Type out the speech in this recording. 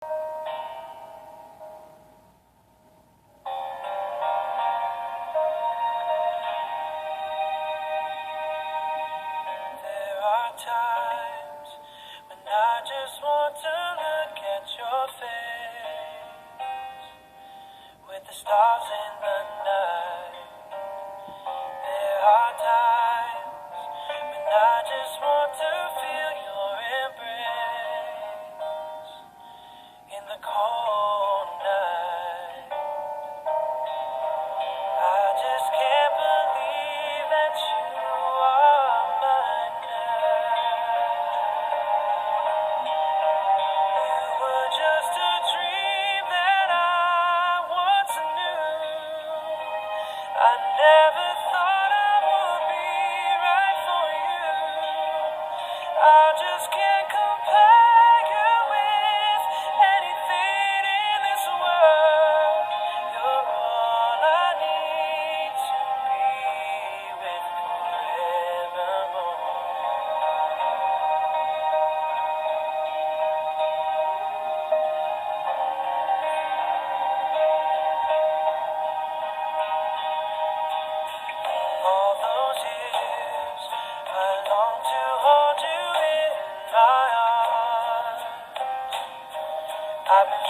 There are times when I just want to look at your face with the stars in the night. There are times when I just want to feel your embrace in the cold night. I just can't believe that you are mine now. You were just a dream that I once knew. I never thought I would be right for you. I just can't compare you with anything in this world. You're all I need to be with forevermore. All those years I long to hold you in my arms. I've been